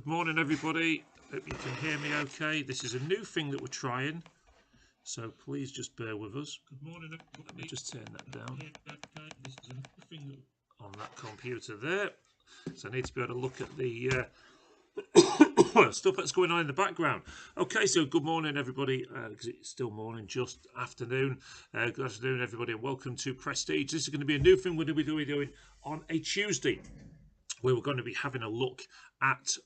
Good morning, everybody. Hope you can hear me okay. This is a new thing that we're trying, so please just bear with us. Good morning, everybody. Let me just turn that down. This is a new thing on that computer there, so I need to be able to look at the stuff that's going on in the background. Okay, so good morning, everybody, because it's still morning, just afternoon. Good afternoon, everybody, and welcome to Prestige. This is going to be a new thing we're going to be doing on a Tuesday, where we're going to be having a look at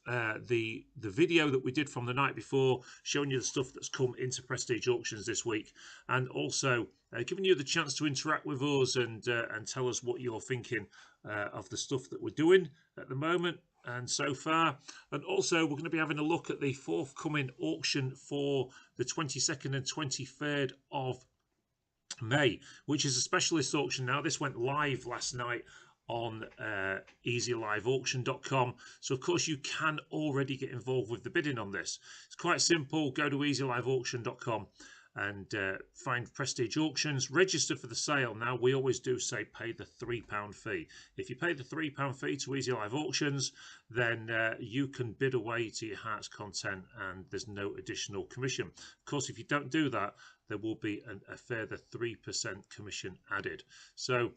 the video that we did from the night before, showing you the stuff that's come into Prestige Auctions this week, and also giving you the chance to interact with us and tell us what you're thinking of the stuff that we're doing at the moment and so far. And also we're going to be having a look at the forthcoming auction for the 22nd and 23rd of May, which is a specialist auction. Now, this went live last night on easyliveauction.com, so of course you can already get involved with the bidding on this. It's quite simple. Go to easyliveauction.com and find Prestige Auctions, register for the sale. Now, we always do say pay the £3 fee. If you pay the £3 fee to Easy Live Auctions, then you can bid away to your heart's content and there's no additional commission. Of course, if you don't do that, there will be a further 3% commission added. So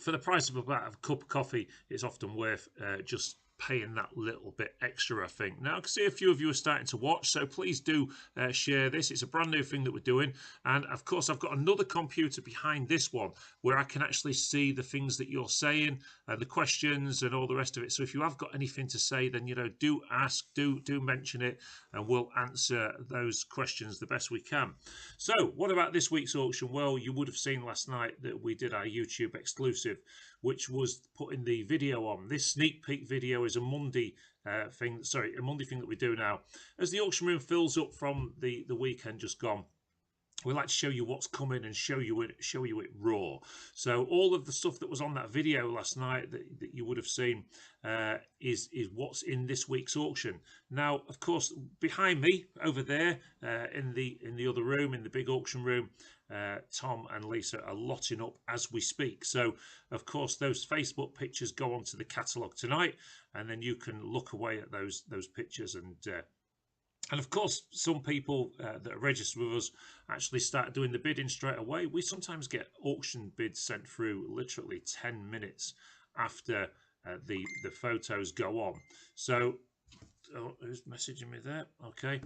for the price of about a cup of coffee, it's often worth just paying that little bit extra, I think. Now, I can see a few of you are starting to watch, so please do share this. It's a brand new thing that we're doing. And, of course, I've got another computer behind this one where I can actually see the things that you're saying, the questions and all the rest of it. So if you have got anything to say, then, you know, do ask, do mention it, and we'll answer those questions the best we can. So what about this week's auction? Well, you would have seen last night that we did our YouTube exclusive, which was putting the video on. This sneak peek video is a Monday thing that we do now. As the auction room fills up from the weekend just gone, we like to show you what's coming and show you it raw. So all of the stuff that was on that video last night that you would have seen is what's in this week's auction. Now, of course, behind me over there in the other room, in the big auction room, Tom and Lisa are lotting up as we speak. So, of course, those Facebook pictures go onto the catalogue tonight, and then you can look away at those pictures and of course, some people that are registered with us actually start doing the bidding straight away. We sometimes get auction bids sent through literally 10 minutes after the photos go on. So, who's messaging me there? Okay.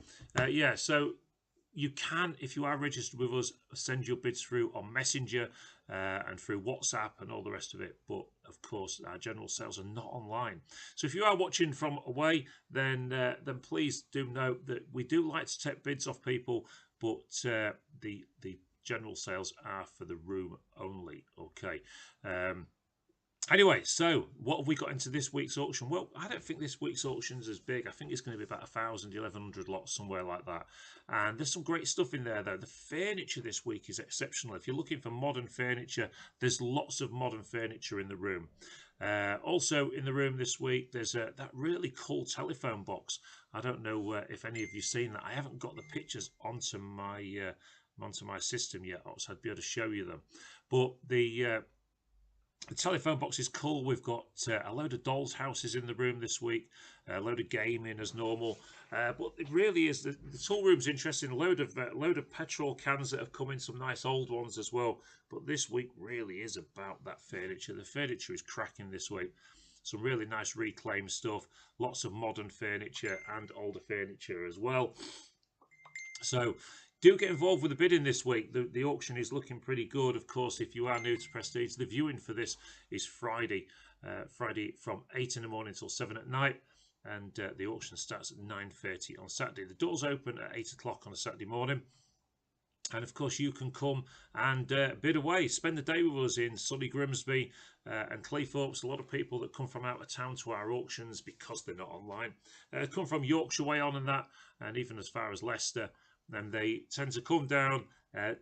Yeah, so you can, if you are registered with us, send your bids through on Messenger and through WhatsApp and all the rest of it. But of course, our general sales are not online. So if you are watching from away, then please do note that we do like to take bids off people, but the general sales are for the room only. Okay. Anyway, so what have we got into this week's auction? Well, I don't think this week's auction's as big. I think it's going to be about 1,000, 1,100 lots, somewhere like that. And there's some great stuff in there, though. The furniture this week is exceptional. If you're looking for modern furniture, there's lots of modern furniture in the room. Also in the room this week, there's that really cool telephone box. I don't know if any of you've seen that. I haven't got the pictures onto my system yet, so I'd be able to show you them. But the telephone box is cool. We've got a load of dolls' houses in the room this week, a load of gaming as normal. But it really is, the tool room's interesting. A load of petrol cans that have come in, some nice old ones as well. But this week really is about that furniture. The furniture is cracking this week. Some really nice reclaimed stuff, lots of modern furniture and older furniture as well. So do get involved with the bidding this week. The auction is looking pretty good. Of course, if you are new to Prestige, the viewing for this is Friday from 8 in the morning till 7 at night. And the auction starts at 9:30 on Saturday. The doors open at 8 o'clock on a Saturday morning. And, of course, you can come and bid away. Spend the day with us in sunny Grimsby and Cleethorpes. A lot of people that come from out of town to our auctions, because they're not online, come from Yorkshire way on and that, and even as far as Leicester. And they tend to come down,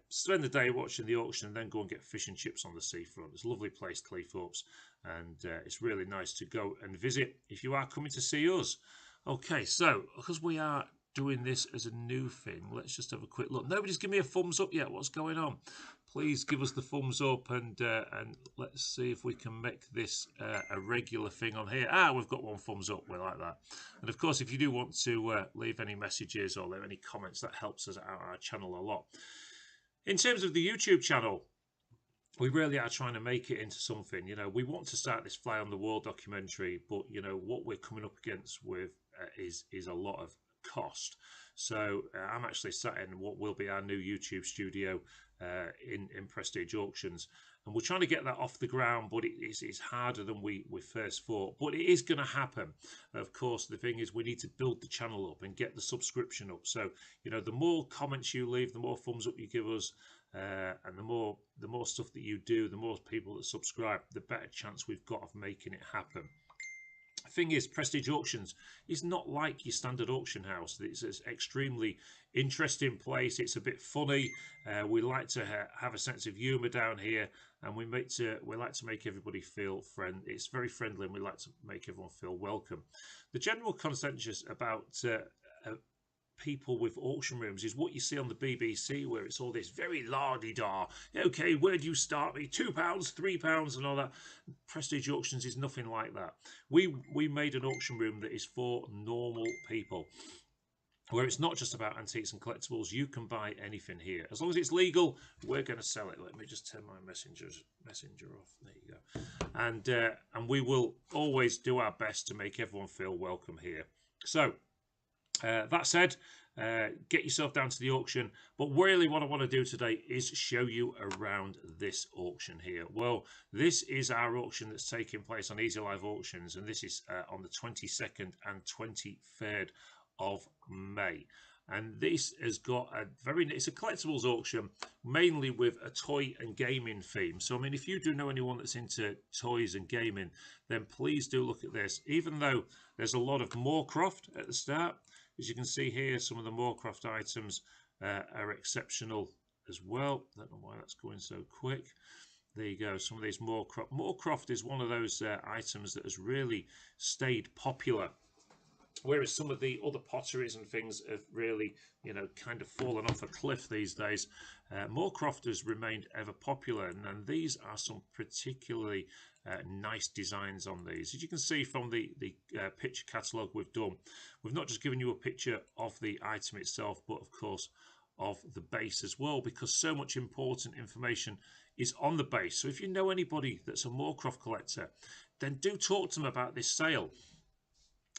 spend the day watching the auction, and then go and get fish and chips on the seafront. It's a lovely place, Cleethorpes, and it's really nice to go and visit if you are coming to see us. Okay, so because we are doing this as a new thing. Let's just have a quick look. Nobody's given me a thumbs up yet. What's going on? Please give us the thumbs up, and let's see if we can make this a regular thing on here. We've got one thumbs up. We like that. And of course, if you do want to leave any messages or leave any comments, that helps us out our channel a lot. In terms of the YouTube channel, we really are trying to make it into something. You know, we want to start this Fly on the Wall documentary, but you know what we're coming up against with is a lot of cost. So I'm actually sat in what will be our new YouTube studio in Prestige Auctions, and we're trying to get that off the ground, but it's harder than we first thought. But it is going to happen. Of course, the thing is we need to build the channel up and get the subscription up. So you know, the more comments you leave, the more thumbs up you give us, and the more stuff that you do, the more people that subscribe, the better chance we've got of making it happen. The thing is, Prestige Auctions is not like your standard auction house. It's an extremely interesting place. It's a bit funny. We like to have a sense of humour down here, and we like to make everybody feel friendly. It's very friendly, and we like to make everyone feel welcome. The general consensus about people with auction rooms is what you see on the BBC, where it's all this very la-di-da. Okay, where do you start me? £2, £3, and all that. Prestige Auctions is nothing like that. We made an auction room that is for normal people, where it's not just about antiques and collectibles. You can buy anything here as long as it's legal. We're going to sell it. Let me just turn my messenger off. There you go. And we will always do our best to make everyone feel welcome here. So that said, get yourself down to the auction. But really what I want to do today is show you around this auction here. Well, this is our auction that's taking place on Easy Live Auctions, and this is on the 22nd and 23rd of May. And this has got it's a collectibles auction, mainly with a toy and gaming theme. So I mean, if you do know anyone that's into toys and gaming, then please do look at this. Even though there's a lot of Moorcroft at the start, as you can see here, some of the Moorcroft items are exceptional as well. I don't know why that's going so quick. There you go, some of these Moorcroft. Moorcroft is one of those items that has really stayed popular, whereas some of the other potteries and things have really, you know, kind of fallen off a cliff these days. Moorcroft has remained ever popular, and these are some particularly nice designs on these. As you can see from the picture catalogue we've done, we've not just given you a picture of the item itself, but of course of the base as well, because so much important information is on the base. So if you know anybody that's a Moorcroft collector, then do talk to them about this sale.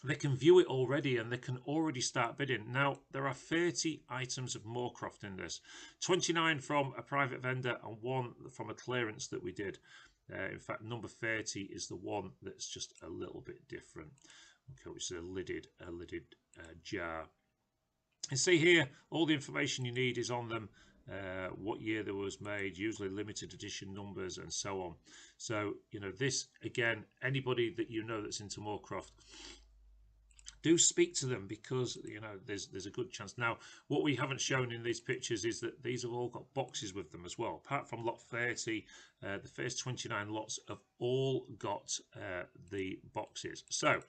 They can view it already, and they can already start bidding. Now, there are 30 items of Moorcroft in this, 29 from a private vendor and 1 from a clearance that we did. In fact, number 30 is the one that's just a little bit different. Okay, which is a lidded jar. And see here, all the information you need is on them. What year they was made, usually limited edition numbers, and so on. So, you know, this, again, anybody that you know that's into Moorcroft, do speak to them, because you know there's a good chance. Now, what we haven't shown in these pictures is that these have all got boxes with them as well. Apart from lot 30, the first 29 lots have all got the boxes. So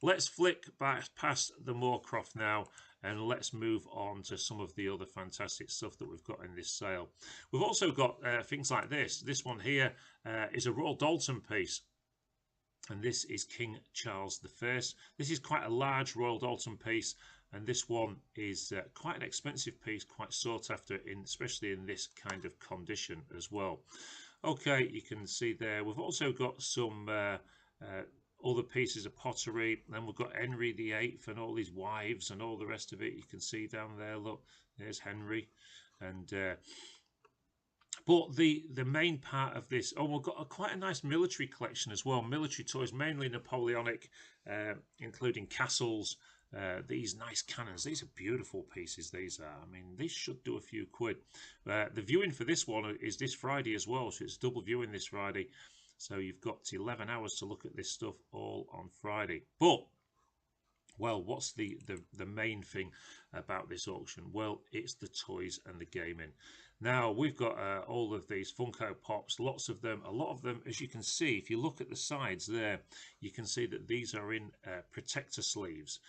let's flick back past the Moorcroft now, and let's move on to some of the other fantastic stuff that we've got in this sale. We've also got things like this. This one here is a Royal Dalton piece. And this is King Charles I. This is quite a large Royal Dalton piece, and this one is quite an expensive piece, quite sought after, especially in this kind of condition as well. Okay, you can see there. We've also got some other pieces of pottery. Then we've got Henry VIII and all his wives and all the rest of it. You can see down there, look, there's Henry. And but the main part of this, we've got quite a nice military collection as well. Military toys, mainly Napoleonic, including castles. These nice cannons. These are beautiful pieces, these are. I mean, these should do a few quid. The viewing for this one is this Friday as well, so it's double viewing this Friday. So you've got 11 hours to look at this stuff all on Friday. But Well, what's the main thing about this auction? Well, it's the toys and the gaming. Now we've got all of these Funko Pops, lots of them. A lot of them, as you can see, if you look at the sides there, you can see that these are in protector sleeves.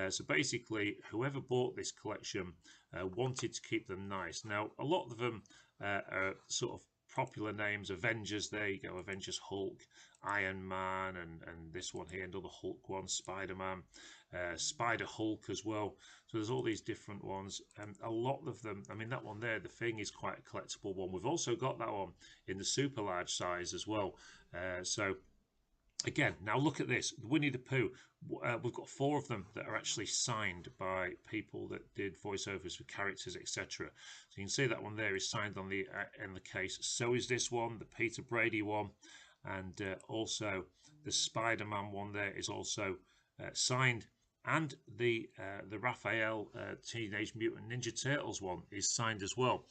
So basically, whoever bought this collection wanted to keep them nice. Now, a lot of them are sort of popular names. Avengers, there you go, Avengers Hulk, Iron Man, and this one here, another Hulk one, Spider-Man. Spider Hulk as well. So there's all these different ones, and a lot of them. I mean, that one there, the Thing, is quite a collectible one. We've also got that one in the super large size as well. So again, now look at this, Winnie the Pooh. We've got 4 of them that are actually signed by people that did voiceovers for characters, etc. So you can see that one there is signed on the in the case. So is this one, the Peter Brady one, and also the Spider-Man one there is also signed, and the Raphael Teenage Mutant Ninja Turtles one is signed as well.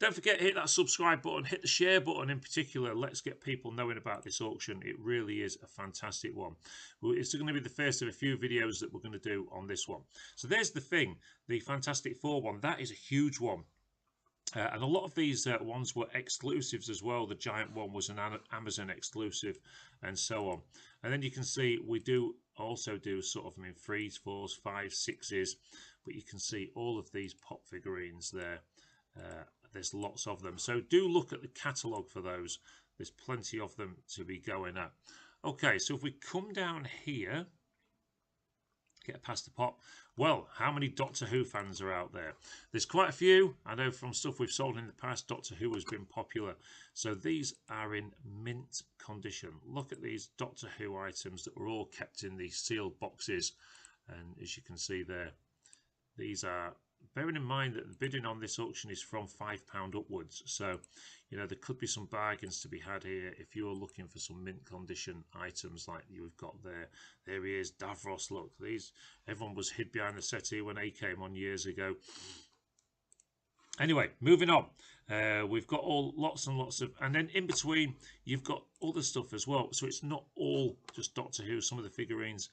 Don't forget, hit that subscribe button, hit the share button in particular. Let's get people knowing about this auction. It really is a fantastic one. It's going to be the first of a few videos that we're going to do on this one. So there's the Thing, the Fantastic Four one. That is a huge one. And a lot of these ones were exclusives as well. The giant one was an Amazon exclusive, and so on. And then you can see we do also do sort of, I mean, 3s, 4s, 5s, 6s, but you can see all of these pop figurines there. There's lots of them, so do look at the catalogue for those. There's plenty of them to be going at. Okay, so if we come down here, get past the pop. Well, how many Doctor Who fans are out there? There's quite a few. I know from stuff we've sold in the past, Doctor Who has been popular. So these are in mint condition. Look at these Doctor Who items that were all kept in these sealed boxes. And as you can see there, these are, bearing in mind that the bidding on this auction is from £5 upwards. So, you know, there could be some bargains to be had here if you're looking for some mint condition items like you've got there. There he is, Davros. Look, these, everyone was hid behind the settee when he came on years ago. Anyway, moving on. We've got lots and lots of, and then in between you've got other stuff as well. So it's not all just Doctor Who. Some of the figurines,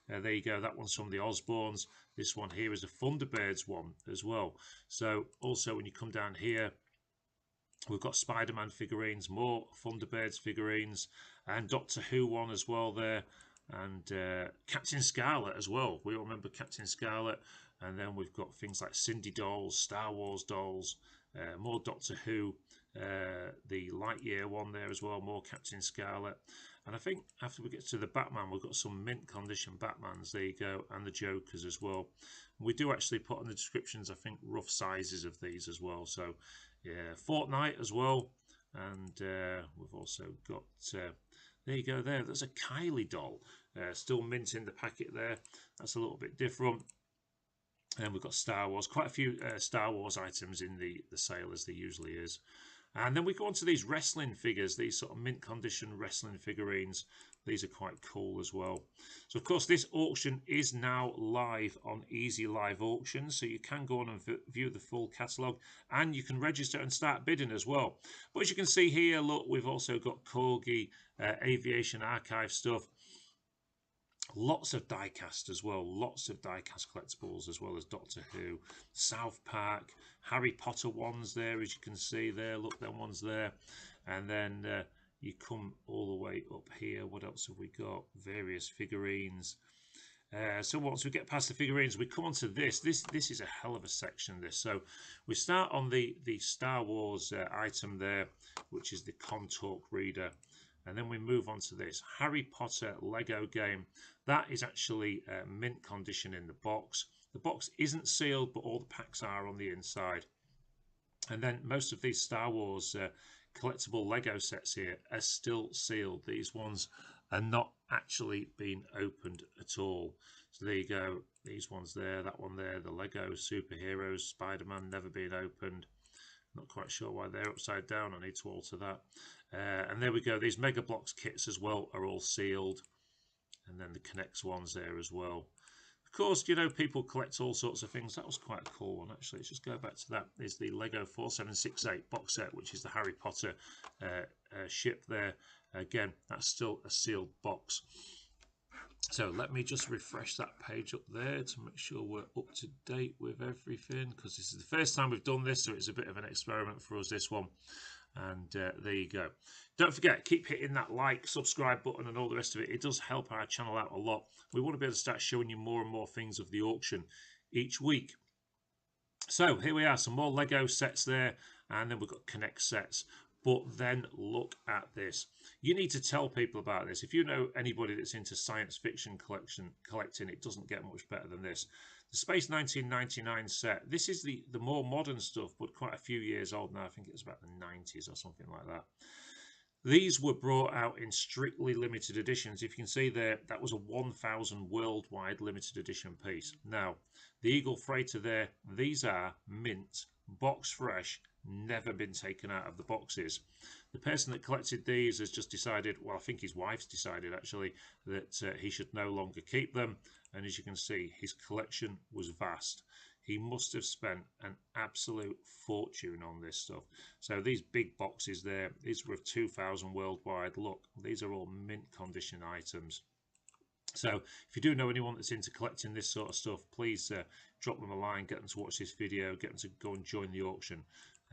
there you go, that one's from the Osborns. This one here is a Thunderbirds one as well. So also when you come down here, we've got Spider-Man figurines, more Thunderbirds figurines, and Doctor Who one as well there, and Captain Scarlet as well. We all remember Captain Scarlet. And then we've got things like Cindy dolls, Star Wars dolls, more Doctor Who, the Lightyear one there as well, more Captain Scarlet. And I think after we get to the Batman, we've got some mint condition Batmans, there you go, and the Jokers as well. We do actually put in the descriptions, I think, rough sizes of these as well. So, yeah, Fortnite as well. And we've also got, there you go there, there's a Kylie doll, still mint in the packet there. That's a little bit different. And we've got Star Wars, quite a few Star Wars items in the sale, as there usually is. And then we go on to these wrestling figures, these sort of mint condition wrestling figurines. These are quite cool as well. So, of course, this auction is now live on Easy Live Auctions. So you can go on and view the full catalogue, and you can register and start bidding as well. But as you can see here, look, we've also got Corgi, Aviation Archive stuff. Lots of diecast as well, lots of diecast collectibles as well as Doctor Who, South Park, Harry Potter ones there, as you can see there. Look, them ones there. And then you come all the way up here. What else have we got? Various figurines. So once we get past the figurines, we come on to this. This is a hell of a section, this. So we start on the Star Wars item there, which is the Contalk reader. And then we move on to this Harry Potter Lego game. That is actually mint condition in the box. The box isn't sealed, but all the packs are on the inside. And then most of these Star Wars collectible Lego sets here are still sealed. These ones are not actually being opened at all. So there you go. These ones there, that one there, the Lego superheroes, Spider-Man, never been opened. Not quite sure why they're upside down. I need to alter that. And there we go. These Mega Bloks kits as well are all sealed. And then the Connects ones there as well. Of course, you know, people collect all sorts of things. That was quite a cool one, actually. Let's just go back to that. There's the Lego 4768 box set, which is the Harry Potter ship there. Again, that's still a sealed box. So let me just refresh that page up there to make sure we're up to date with everything, because this is the first time we've done this, so it's a bit of an experiment for us, this one. And there you go. Don't forget, keep hitting that like, subscribe button and all the rest of it. It does help our channel out a lot. We want to be able to start showing you more and more things of the auction each week. So here we are, some more Lego sets there, and then we've got Connect sets. But then look at this. You need to tell people about this. If you know anybody that's into science fiction collecting, it doesn't get much better than this. The Space 1999 set. This is the more modern stuff, but quite a few years old now. I think it's about the 90s or something like that. These were brought out in strictly limited editions. If you can see there, that was a 1,000 worldwide limited edition piece. Now, the Eagle Freighter there, these are mint, box fresh, never been taken out of the boxes. The person that collected these has just decided, well, I think his wife's decided actually, that he should no longer keep them. And as you can see, his collection was vast. He must have spent an absolute fortune on this stuff. So these big boxes there, these were 2,000 worldwide. Look, these are all mint condition items. So if you do know anyone that's into collecting this sort of stuff, please drop them a line, get them to watch this video, get them to go and join the auction.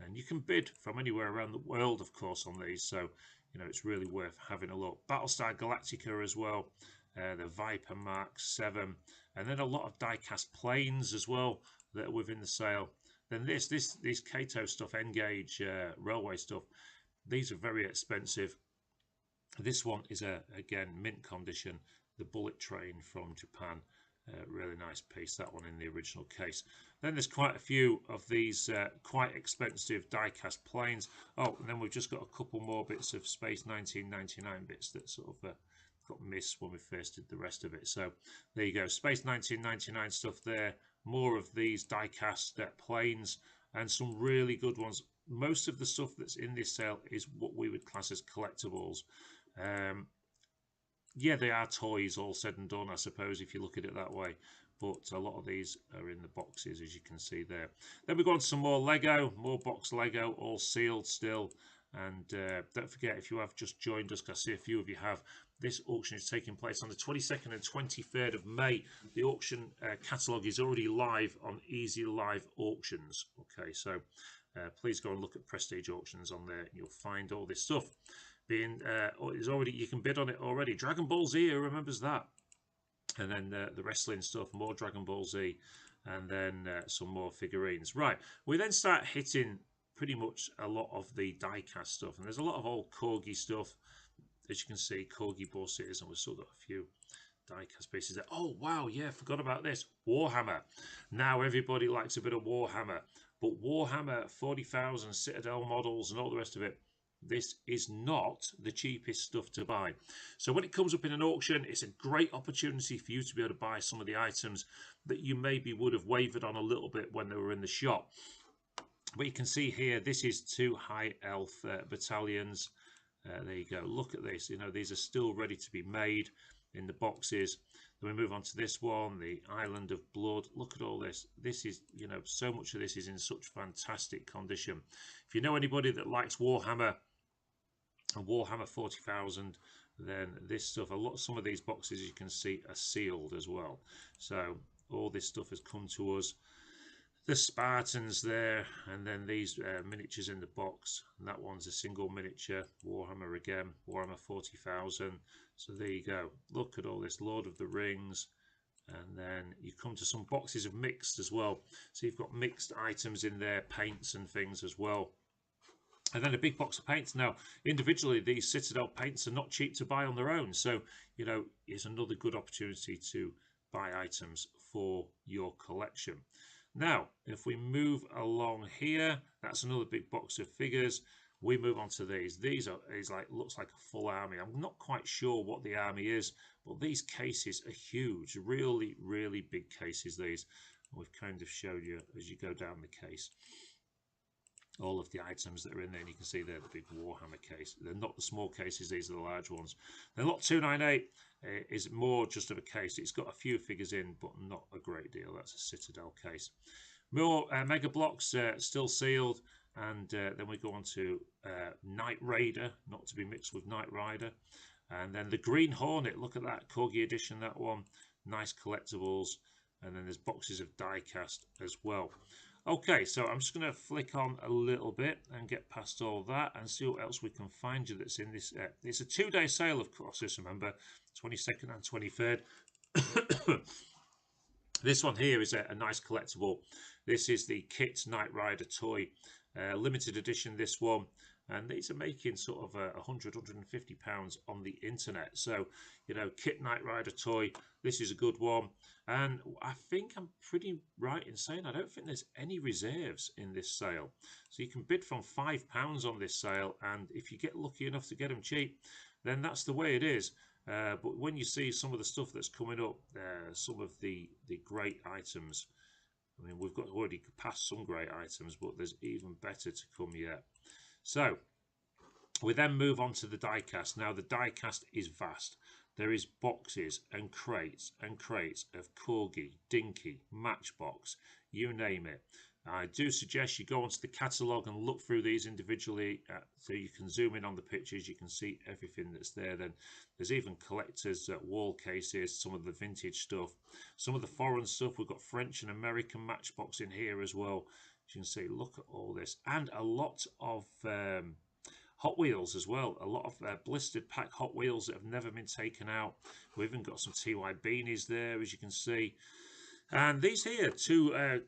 And you can bid from anywhere around the world, of course, on these. So, you know, it's really worth having a look. Battlestar Galactica as well, the Viper Mark 7, and then a lot of die-cast planes as well that are within the sale. Then these Kato stuff, N-gauge railway stuff, these are very expensive. This one is again mint condition, the bullet train from Japan. Really nice piece, that one in the original case. Then there's quite a few of these quite expensive die-cast planes. Oh, and then we've just got a couple more bits of Space 1999 bits that sort of got missed when we first did the rest of it. So there you go, Space 1999 stuff there. More of these die-cast planes and some really good ones. Most of the stuff that's in this sale is what we would class as collectibles. Yeah, they are toys, all said and done, I suppose, if you look at it that way. But a lot of these are in the boxes, as you can see there. Then we go on to some more Lego, more box Lego, all sealed still. And don't forget, if you have just joined us, I see a few of you have, this auction is taking place on the 22nd and 23rd of May. The auction catalogue is already live on Easy Live Auctions. Okay, so please go and look at Prestige Auctions on there, and you'll find all this stuff. Is already, you can bid on it already. Dragon Ball Z, who remembers that? And then the wrestling stuff, more Dragon Ball Z, and then some more figurines. Right, we then start hitting pretty much a lot of the die-cast stuff, and there's a lot of old Corgi stuff, as you can see, Corgi buses, and we've still got a few die-cast pieces there. Oh wow, yeah, forgot about this. Warhammer. Now everybody likes a bit of Warhammer, but Warhammer 40,000 Citadel models and all the rest of it, this is not the cheapest stuff to buy. So when it comes up in an auction, it's a great opportunity for you to be able to buy some of the items that you maybe would have wavered on a little bit when they were in the shop. But you can see here, this is 2 high elf battalions. There you go. Look at this. You know, these are still ready to be made in the boxes. Then we move on to this one, the Island of Blood. Look at all this. This is, you know, so much of this is in such fantastic condition. If you know anybody that likes Warhammer and Warhammer 40,000, then this stuff, some of these boxes you can see are sealed as well. So all this stuff has come to us. The Spartans there, and then these miniatures in the box, and that one's a single miniature Warhammer again, Warhammer 40,000. So there you go, look at all this, Lord of the Rings, and then you come to some boxes of mixed as well. So you've got mixed items in there, paints and things as well. And then a big box of paints. Now, individually, these Citadel paints are not cheap to buy on their own. So, you know, it's another good opportunity to buy items for your collection. Now, if we move along here, that's another big box of figures. We move on to these. These looks like a full army. I'm not quite sure what the army is, but these cases are huge. Really, really big cases, these. We've kind of showed you as you go down the case all of the items that are in there, and you can see there the big Warhammer case. They're not the small cases, these are the large ones. The lot 298 is more just of a case. It's got a few figures in, but not a great deal. That's a Citadel case. More Mega Blocks, still sealed, and then we go on to Knight Raider, not to be mixed with Knight Rider. And then the Green Hornet, look at that, Corgi edition, that one. Nice collectibles. And then there's boxes of die-cast as well. Okay, so I'm just going to flick on a little bit and get past all that and see what else we can find you that's in this. It's a 2-day sale, of course, just remember, 22nd and 23rd. This one here is a nice collectible. This is the Kit Knight Rider toy, limited edition, this one. And these are making sort of £100–150 on the internet. So, you know, Kit Knight Rider toy, this is a good one. And I think I'm pretty right in saying I don't think there's any reserves in this sale. So you can bid from £5 on this sale. And if you get lucky enough to get them cheap, then that's the way it is. But when you see some of the stuff that's coming up, some of the great items, I mean, we've got already passed some great items, but there's even better to come yet. So we then move on to the die-cast. Now the die-cast is vast. There is boxes and crates of Corgi, Dinky, Matchbox, you name it. I do suggest you go onto the catalogue and look through these individually, so you can zoom in on the pictures, you can see everything that's there. Then there's even collectors' wall cases, some of the vintage stuff, some of the foreign stuff. We've got French and American Matchbox in here as well. You can see, look at all this, and a lot of Hot Wheels as well. A lot of blistered pack Hot Wheels that have never been taken out. We've even got some TY beanies there, as you can see. And these here, two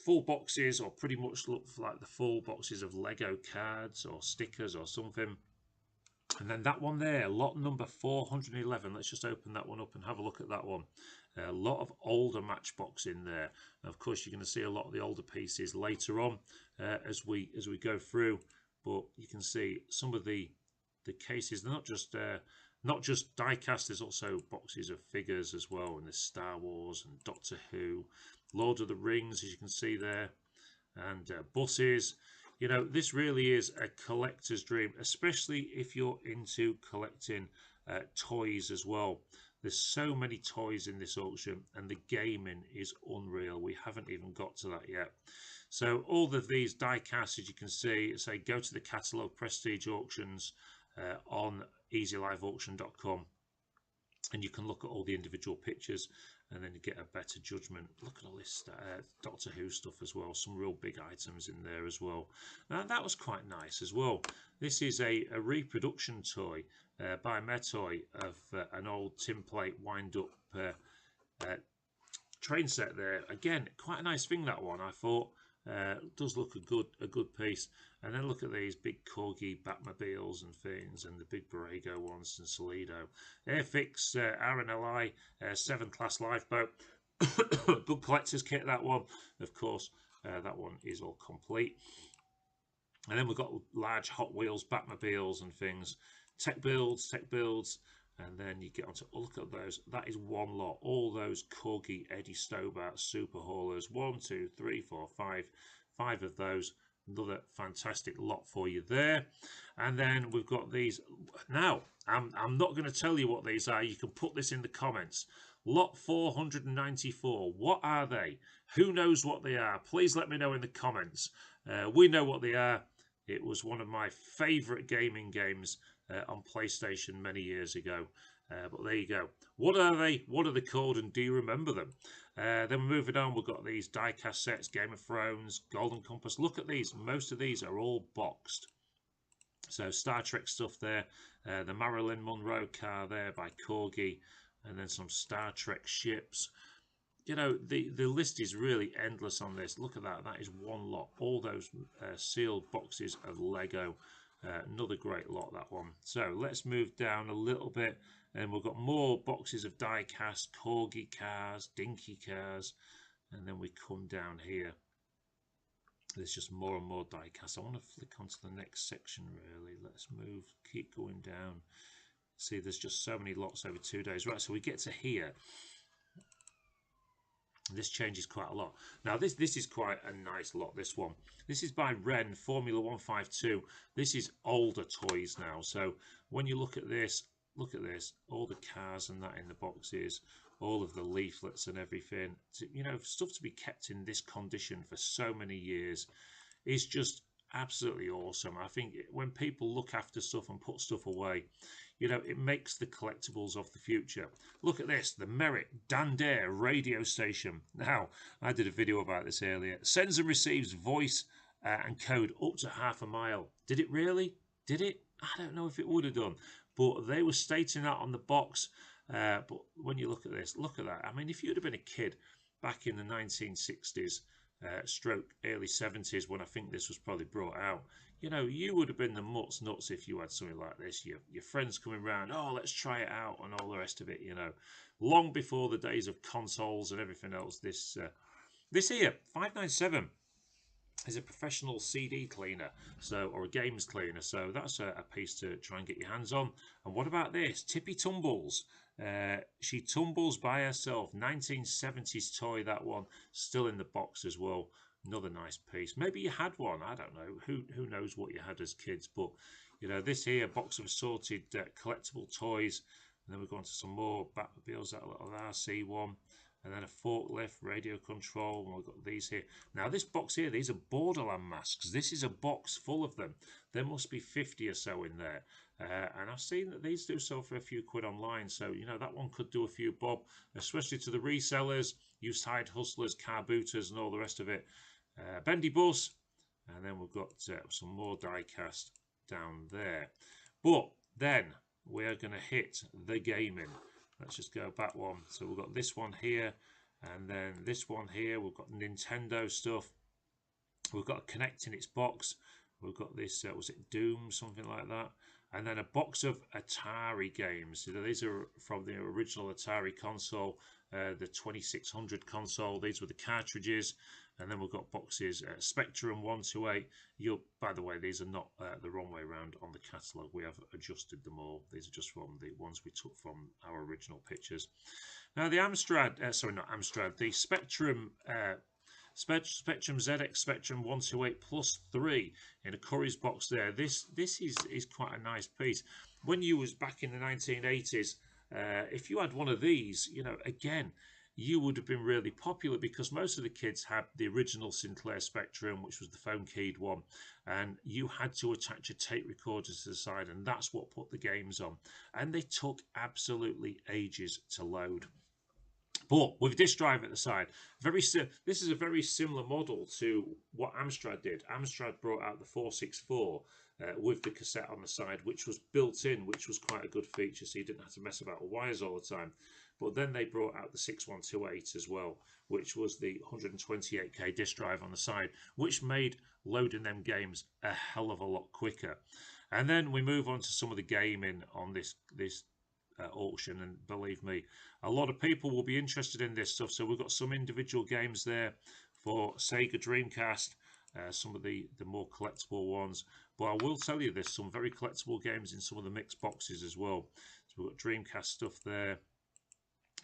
full boxes, or pretty much look like the full boxes of Lego cards or stickers or something. And then that one there, lot number 411. Let's just open that one up and have a look at that one. A lot of older Matchbox in there. And of course, you're going to see a lot of the older pieces later on as we go through. But you can see some of the cases. They're not just die-cast. There's also boxes of figures as well, and there's Star Wars and Doctor Who, Lord of the Rings, as you can see there, and buses. You know, this really is a collector's dream, especially if you're into collecting toys as well. There's so many toys in this auction, and the gaming is unreal. We haven't even got to that yet. So all of these die-casts, as you can see, say go to the catalogue, Prestige Auctions, on easyliveauction.com, and you can look at all the individual pictures and then you get a better judgment. Look at all this Doctor Who stuff as well, some real big items in there as well. And that was quite nice as well. This is a reproduction toy by Metoy of an old tin plate wind-up train set there. Again, quite a nice thing, that one, I thought. Does look a good piece. And then look at these big Corgi Batmobiles and things, and the big Borrego ones and Solido. Airfix RNLI 7 class lifeboat. Good collector's kit, that one. Of course, that one is all complete. And then we've got large Hot Wheels Batmobiles and things. Tech builds. And then you get onto, look at those. That is one lot. All those Corgi Eddie Stobart super haulers. 1, 2, 3, 4, 5. 5 of those. Another fantastic lot for you there. And then we've got these. Now, I'm not going to tell you what these are. You can put this in the comments. Lot 494. What are they? Who knows what they are? Please let me know in the comments. We know what they are. It was one of my favourite gaming games on PlayStation many years ago. But there you go. What are they? What are they called? And do you remember them? Then we're moving on. We've got these die-cast sets, Game of Thrones, Golden Compass. Look at these. Most of these are all boxed. So Star Trek stuff there. The Marilyn Monroe car there by Corgi. And then some Star Trek ships. You know, the list is really endless on this. Look at that. That is one lot. All those sealed boxes of Lego. Another great lot, that one. So let's move down a little bit. And we've got more boxes of die-cast, Corgi cars, Dinky cars. And then we come down here. There's just more and more die-cast. I want to flick onto the next section, really. Let's move, keep going down. See, there's just so many lots over 2 days. Right, so we get to here. This changes quite a lot. Now, this is quite a nice lot, this one. This is by Ren, Formula 152. This is older toys now. So when you look at this, all the cars and that in the boxes, all of the leaflets and everything. You know, stuff to be kept in this condition for so many years is just absolutely awesome. I think when people look after stuff and put stuff away, You know, it makes the collectibles of the future. Look at this, the Merritt Dandare radio station. Now, I did a video about this earlier. Sends and receives voice and code up to half a mile. Did it really? Did it? I don't know if it would have done, but they were stating that on the box. But when you look at this, look at that. I mean, if you'd have been a kid back in the 1960s, stroke early 70s, when I think this was probably brought out, you know, you would have been the nuts if you had something like this. Your friends coming around, oh, let's try it out, and all the rest of it. You know, long before the days of consoles and everything else. This here, 597. Is a professional CD cleaner, so, or a games cleaner, so that's a piece to try and get your hands on. And what about this? Tippy Tumbles. She tumbles by herself. 1970s toy, that one, still in the box as well. Another nice piece. Maybe you had one. I don't know. Who knows what you had as kids? But you know, this here box of assorted collectible toys. And then we go on to some more Batmobiles. That little RC one. And then a forklift, radio control, and we've got these here. Now this box here, these are Borderland masks. This is a box full of them. There must be 50 or so in there. And I've seen that these do sell for a few quid online. So, you know, that one could do a few bob, especially to the resellers, used side hustlers, car booters, and all the rest of it. Bendy Bus. And then we've got some more die cast down there. But then we are going to hit the gaming. Let's just go back one. So we've got this one here, and then this one here. We've got Nintendo stuff. We've got Connect in its box. We've got this, was it Doom, something like that? And then a box of Atari games. You know, these are from the original Atari console, the 2600 console. These were the cartridges. And then we've got boxes, Spectrum 128. By the way, these are not the wrong way around on the catalogue. We have adjusted them all. These are just from the ones we took from our original pictures. Now the Amstrad, sorry, not Amstrad, the Spectrum Spectrum ZX Spectrum 128 plus 3 in a Curry's box there. This is quite a nice piece. When you was back in the 1980s, if you had one of these, you know, again, you would have been really popular because most of the kids had the original Sinclair Spectrum, which was the phone keyed one, and you had to attach a tape recorder to the side, and that's what put the games on. And they took absolutely ages to load. But with disk drive at the side, this is a very similar model to what Amstrad did. Amstrad brought out the 464 with the cassette on the side, which was built in, which was quite a good feature, so you didn't have to mess about with wires all the time. But then they brought out the 6128 as well, which was the 128K disk drive on the side, which made loading them games a hell of a lot quicker. And then we move on to some of the gaming on this auction, and believe me, a lot of people will be interested in this stuff. So we've got some individual games there for Sega Dreamcast, some of the more collectible ones. But I will tell you, there's some very collectible games in some of the mixed boxes as well. So we've got Dreamcast stuff there.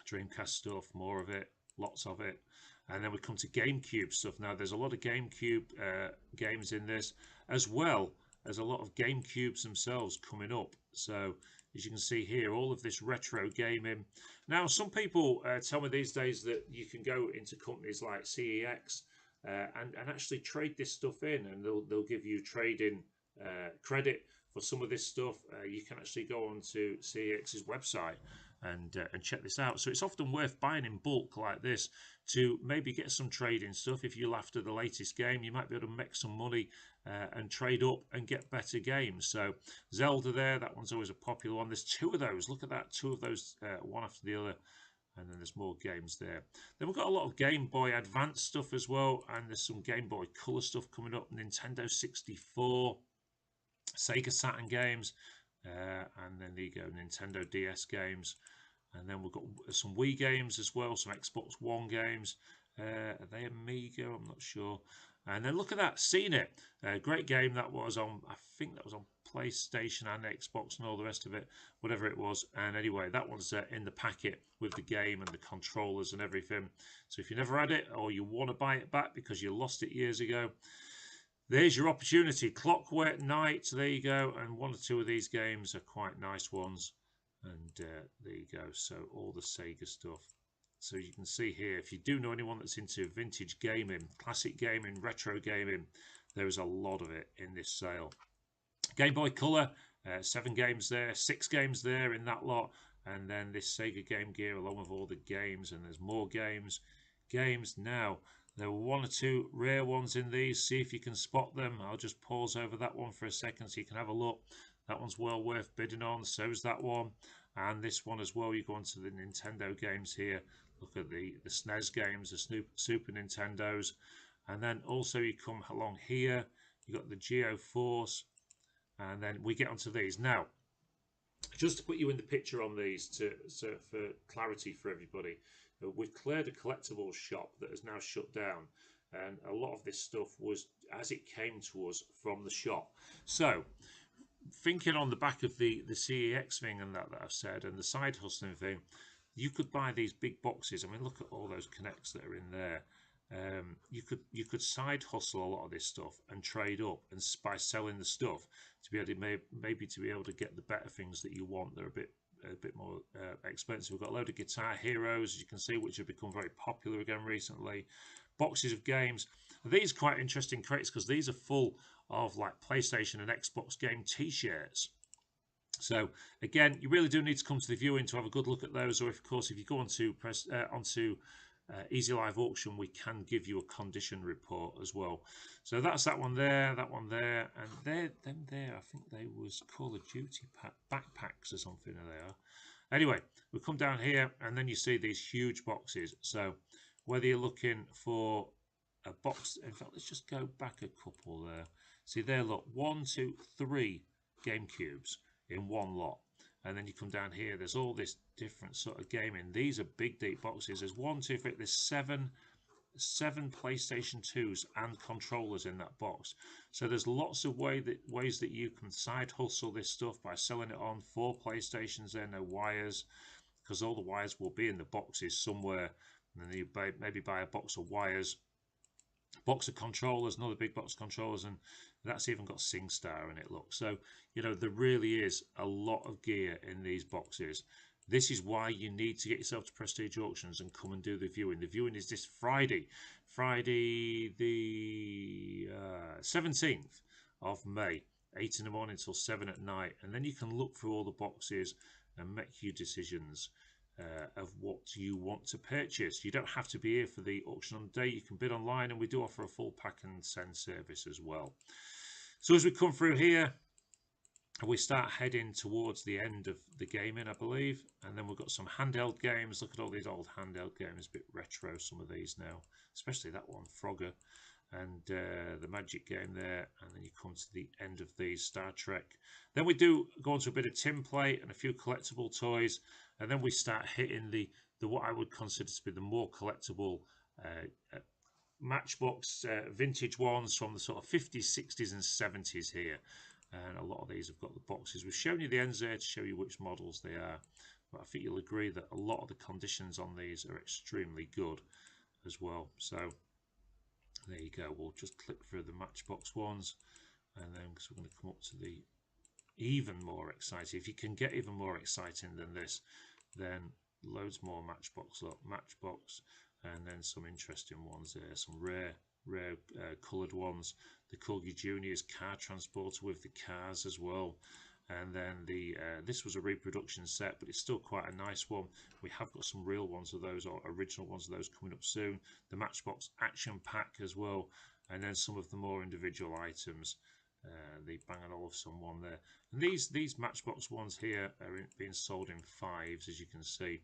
Dreamcast stuff, more of it, lots of it. And then we come to GameCube stuff. Now there's a lot of GameCube games in this, as well as a lot of GameCubes themselves coming up. So as you can see here, all of this retro gaming. Now some people tell me these days that you can go into companies like CEX and actually trade this stuff in, and they'll give you trading credit for some of this stuff. You can actually go on to CEX's website and check this out. So it's often worth buying in bulk like this to maybe get some trading stuff. If you're after the latest game, you might be able to make some money and trade up and get better games. So Zelda there, that one's always a popular one. There's two of those. Look at that, two of those, one after the other. And then there's more games there. Then we've got a lot of Game Boy Advance stuff as well, and there's some Game Boy Color stuff coming up. Nintendo 64, Sega Saturn games, and then there you go, Nintendo DS games. And then we've got some Wii games as well, some Xbox One games. Are they Amiga? I'm not sure. And then look at that, Seen It. Great game that was on, I think that was on PlayStation and Xbox and all the rest of it, whatever it was. And anyway, that one's in the packet with the game and the controllers and everything. So if you never had it, or you want to buy it back because you lost it years ago, there's your opportunity. Clockwork Knight, there you go. And one or two of these games are quite nice ones. And there you go. So all the Sega stuff. So you can see here, if you do know anyone that's into vintage gaming, classic gaming, retro gaming, there is a lot of it in this sale. Game Boy Color, 7 games there, 6 games there in that lot, and then this Sega Game Gear along with all the games, and there's more games. Now, there were 1 or 2 rare ones in these. See if you can spot them. I'll just pause over that one for a second so you can have a look. That one's well worth bidding on. So's that one, and this one as well. You go onto the Nintendo games here. Look at the SNES games, the Super Nintendos, and then also you come along here. You got the Geo Force, and then we get onto these now. Just to put you in the picture on these, so for clarity for everybody, we've cleared a collectibles shop that has now shut down, and a lot of this stuff was as it came to us from the shop. So, thinking on the back of the CEX thing and that I've said, and the side hustling thing, you could buy these big boxes. I mean, look at all those connects that are in there. You could side hustle a lot of this stuff and trade up, and by selling the stuff to be able to maybe to be able to get the better things that you want. They're a bit more expensive. We've got a load of Guitar Heroes, as you can see, which have become very popular again recently. Boxes of games. These are quite interesting crates because these are full of like PlayStation and Xbox game T-shirts. So again, you really do need to come to the viewing to have a good look at those, or of course, if you go onto Easy Live Auction, we can give you a condition report as well. So that's that one there, and there. I think they was Call of Duty backpacks or something. They are. Anyway, we come down here, and then you see these huge boxes. So whether you're looking for a box, in fact, let's just go back a couple there. See there, look, 1, 2, 3 GameCubes in one lot. And then you come down here, there's all this different sort of gaming. These are big, deep boxes. There's 1, 2, 3, there's seven PlayStation 2s and controllers in that box. So there's lots of ways that you can side hustle this stuff by selling it on 4 PlayStations there, no wires, because all the wires will be in the boxes somewhere. And then you maybe buy a box of wires, box of controllers, another big box of controllers, and that's even got SingStar in it. Look, so you know there really is a lot of gear in these boxes. This is why you need to get yourself to Prestige Auctions and come and do the viewing. The viewing is this Friday the 17th of May, 8 in the morning till 7 at night, and then you can look through all the boxes and make your decisions of what you want to purchase. You don't have to be here for the auction on the day. You can bid online, and we do offer a full pack and send service as well. So as we come through here, we start heading towards the end of the gaming, I believe, and then we've got some handheld games. Look at all these old handheld games, a bit retro, some of these now, especially that one, Frogger, and the Magic game there, and then you come to the end of these, Star Trek. Then we do go on to a bit of tin plate and a few collectible toys, and then we start hitting the what I would consider to be the more collectible Matchbox vintage ones from the sort of 50s, 60s and 70s here. And a lot of these have got the boxes. We've shown you the ends there to show you which models they are, but I think you'll agree that a lot of the conditions on these are extremely good as well. So there you go. We'll just click through the Matchbox ones, and then because we're going to come up to the even more exciting. If you can get even more exciting than this, then loads more Matchbox. Look, Matchbox, and then some interesting ones there, some rare coloured ones. The Corgi Junior's car transporter with the cars as well, and then the this was a reproduction set, but it's still quite a nice one. We have got some real ones of those, or original ones of those, coming up soon. The Matchbox action pack as well, and then some of the more individual items. The Bang & Olufsen one there, and these Matchbox ones here are being sold in 5s, as you can see.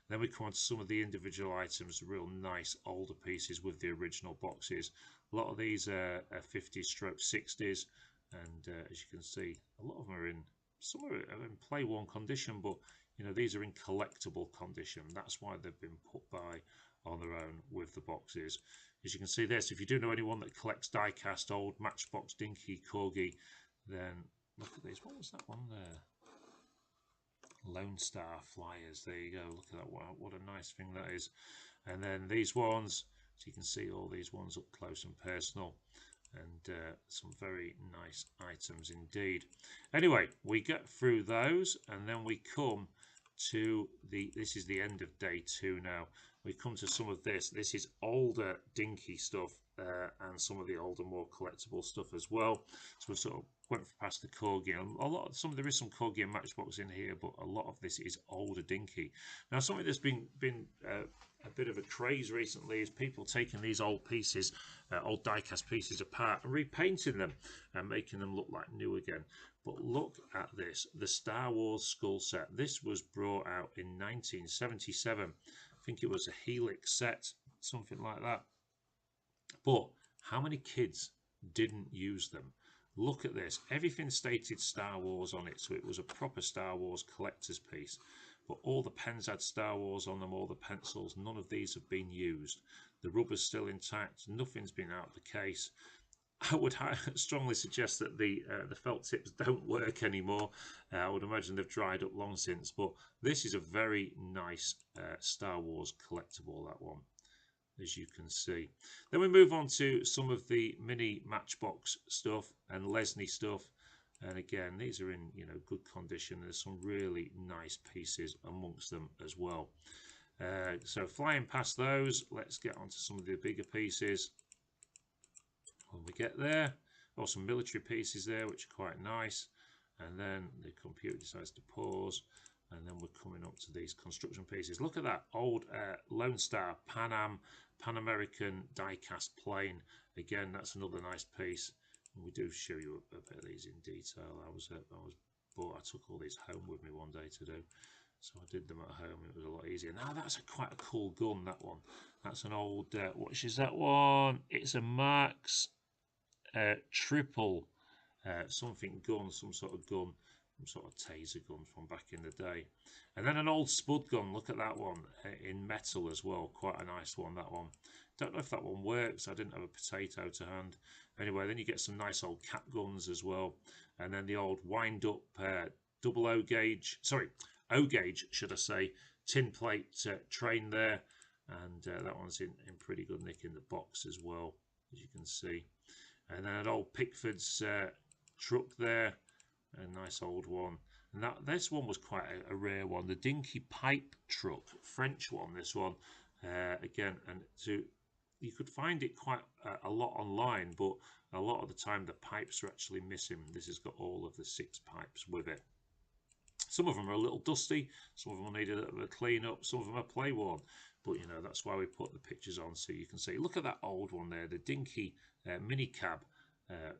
Then we come on to some of the individual items, real nice older pieces with the original boxes. A lot of these are 50s/60s, and as you can see, a lot of them are in, some are in play one condition, but you know these are in collectible condition. That's why they've been put by on their own with the boxes. As you can see there, so if you do know anyone that collects die-cast old Matchbox Dinky Corgi, then look at these. What was that one there? Lone Star Flyers. There you go. Look at that. Wow, what a nice thing that is. And then these ones, so you can see all these ones up close and personal, and some very nice items indeed. Anyway, we get through those, and then we come to this is the end of day 2 now. we come to some of this. This is older dinky stuff, and some of the older, more collectible stuff as well. So we sort of went past the Corgi. There is some Corgi and Matchbox in here, but a lot of this is older dinky. Now, something that's been a bit of a craze recently is people taking these old pieces, old die-cast pieces apart and repainting them and making them look like new again. But look at this, the Star Wars skull set. This was brought out in 1977. I think it was a Helix set, something like that. But how many kids didn't use them? Look at this. Everything stated Star Wars on it, so it was a proper Star Wars collector's piece. But all the pens had Star Wars on them, all the pencils. None of these have been used. The rubber's still intact. Nothing's been out of the case. I would strongly suggest that the felt tips don't work anymore. I would imagine they've dried up long since. But this is a very nice Star Wars collectible, that one, as you can see. Then we move on to some of the mini Matchbox stuff and Lesney stuff. And again, these are in good condition. There's some really nice pieces amongst them as well. So flying past those, let's get onto some of the bigger pieces. When we get there, some military pieces there, which are quite nice. And then the computer decides to pause. And then we're coming up to these construction pieces. Look at that old Lone Star Pan American die-cast plane. Again, that's another nice piece. And we do show you a bit of these in detail. I took all these home with me one day to do. So I did them at home. It was a lot easier. Now that's quite a cool gun, that one. That's an old, what is that one? It's a Marx triple something gun, some sort of gun. Some sort of taser gun from back in the day. And then an old spud gun, look at that one, in metal as well, quite a nice one, that one. Don't know if that one works, I didn't have a potato to hand. Anyway, then you get some nice old cap guns as well. And then the old wind up O gauge should I say, tin plate train there. And that one's in pretty good nick in the box as well, as you can see. And then an old Pickford's truck there. A nice old one, and this one was quite a rare one, the dinky pipe truck, French one, this one. Again, and you could find it quite a lot online, but a lot of the time the pipes are actually missing. This has got all of the 6 pipes with it. Some of them are a little dusty, some of them need a little bit of clean up, some of them are play worn, but that's why we put the pictures on so you can see. Look at that old one there, the dinky mini cab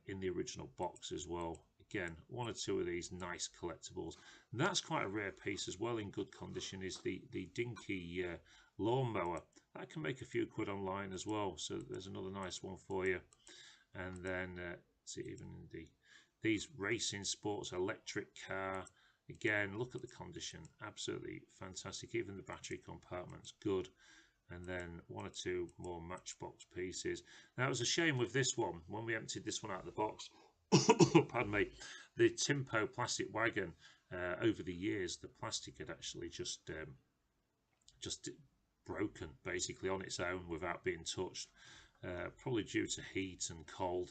in the original box as well. Again, 1 or 2 of these nice collectibles. And that's quite a rare piece as well in good condition, is the dinky lawnmower. That can make a few quid online as well, so there's another nice one for you. And then see, even in these racing sports electric car, again, look at the condition, absolutely fantastic. Even the battery compartment's good. And then 1 or 2 more Matchbox pieces. Now it was a shame with this one, when we emptied this one out of the box, pardon me, the Timpo plastic wagon, over the years the plastic had actually just broken basically on its own without being touched, probably due to heat and cold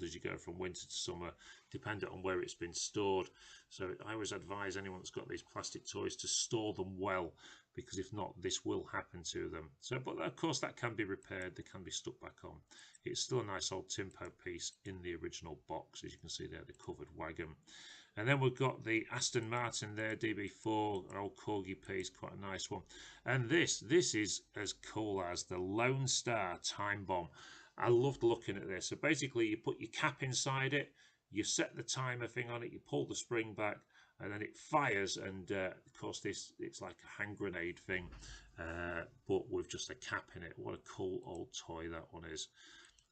as you go from winter to summer, dependent on where it's been stored. So I always advise anyone that's got these plastic toys to store them well, because if not, this will happen to them. So, but of course that can be repaired, they can be stuck back on. It's still a nice old Timpo piece in the original box, as you can see there, the covered wagon. And then we've got the Aston Martin there, DB4, an old Corgi piece, quite a nice one. And this is as cool as the Lone Star Time Bomb. I loved looking at this. So basically you put your cap inside it, you set the timer thing on it, you pull the spring back, and then it fires. And of course it's like a hand grenade thing, but with just a cap in it. What a cool old toy that one is.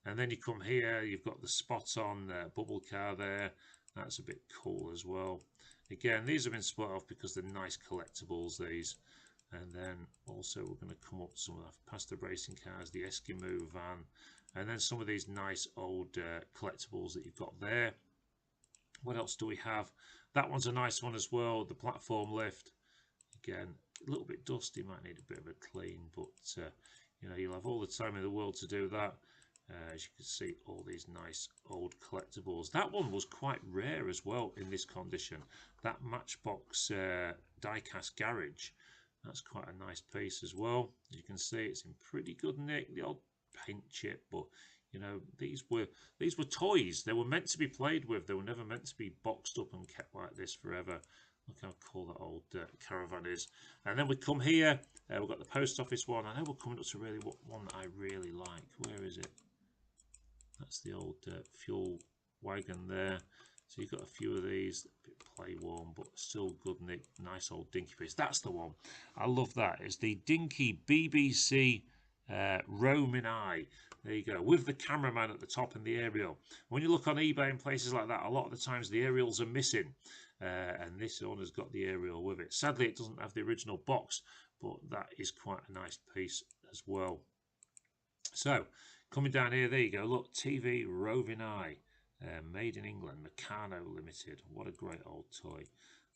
And then you come here, you've got the spot on bubble car there. That's a bit cool as well. Again, these have been split off because they're nice collectibles, these. And then also we're going to come up to some of that, past the racing cars, the Eskimo van, and then some of these nice old collectibles that you've got there. What else do we have? That one's a nice one as well, the platform lift. Again, a little bit dusty, might need a bit of a clean, but you'll have all the time in the world to do that. As you can see, all these nice old collectibles. That one was quite rare as well in this condition. That Matchbox die-cast garage, That's quite a nice piece as well. You can see it's in pretty good nick. The odd paint chip, but you know these were toys. They were meant to be played with. They were never meant to be boxed up and kept like this forever. Look how cool that old caravan is. And then we come here. We've got the post office one. I know we're coming up to really one that I really like. Where is it? That's the old fuel wagon there. So you've got a few of these, a bit play worn, but still good nick, nice old dinky piece. That's the one. I love that. It's the dinky BBC roaming eye. There you go, with the cameraman at the top and the aerial. When you look on eBay and places like that, a lot of the times the aerials are missing. And this one has got the aerial with it. Sadly, it doesn't have the original box, but that is quite a nice piece as well. So, coming down here, there you go. Look, TV roving eye. Made in England, Meccano Limited. What a great old toy.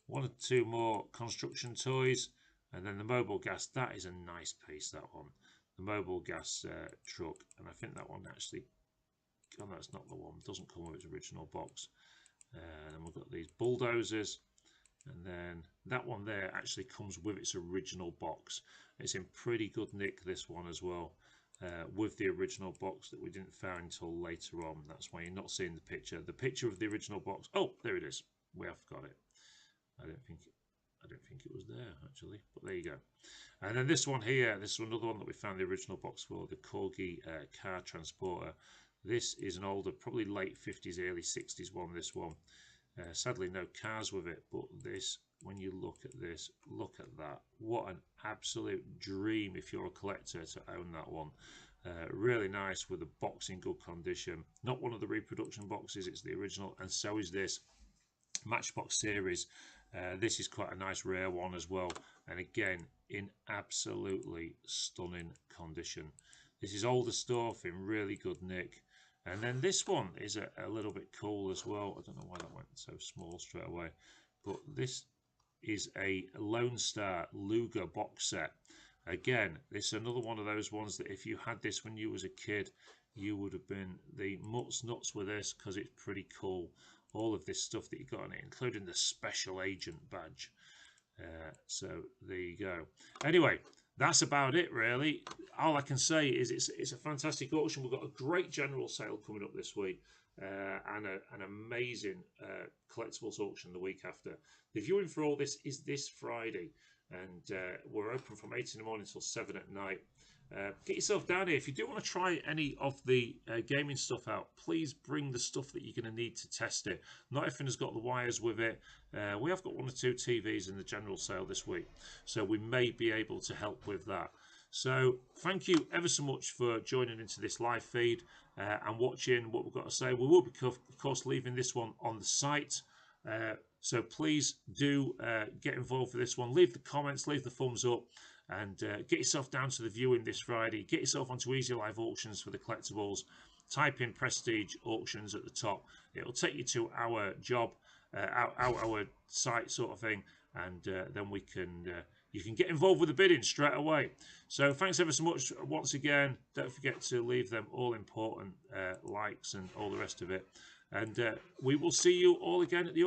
One or two more construction toys, and then the mobile gas. That is a nice piece, that one. The mobile gas truck, and I think that one actually, oh, that's not the one. Doesn't come with its original box. And we've got these bulldozers, and then that one there actually comes with its original box. It's in pretty good nick, this one as well. With the original box that we didn't find until later on. That's why you're not seeing the picture. The picture of the original box. Oh, there it is. We have got it. I don't think it was there actually, but there you go. And then this one here. This is another one that we found the original box for. The Corgi car transporter. This is an older, probably late 50s, early 60s one. This one. Sadly, no cars with it, but this. When you look at this, look at that. What an absolute dream if you're a collector to own that one. Really nice with the box in good condition. Not one of the reproduction boxes, it's the original, and so is this Matchbox series. This is quite a nice rare one as well, and again in absolutely stunning condition. This is older stuff in really good nick. And then this one is a little bit cool as well. I don't know why that went so small straight away, but this is a Lone Star Luger box set. Again, this is another one of those ones that if you had this when you was a kid, you would have been the mutts nuts with this, because it's pretty cool. All of this stuff that you got on it, including the special agent badge. So there you go. Anyway, that's about it really. All I can say is it's a fantastic auction. We've got a great general sale coming up this week. And an amazing collectibles auction the week after. The viewing for all this is this Friday, and we're open from 8 in the morning till 7 at night. Get yourself down here. If you do want to try any of the gaming stuff out, please bring the stuff that you're going to need to test it. Not everything has got the wires with it. We have got 1 or 2 TVs in the general sale this week, so we may be able to help with that. So thank you ever so much for joining into this live feed and watching what we've got to say. We will be, of course, leaving this one on the site. So please do get involved with this one. Leave the comments, leave the thumbs up, and get yourself down to the viewing this Friday. Get yourself onto Easy Live Auctions for the collectibles. Type in Prestige Auctions at the top. It'll take you to our job, our site sort of thing, and then we can... you can get involved with the bidding straight away. So thanks ever so much once again. Don't forget to leave them all important likes and all the rest of it. And we will see you all again at the auction.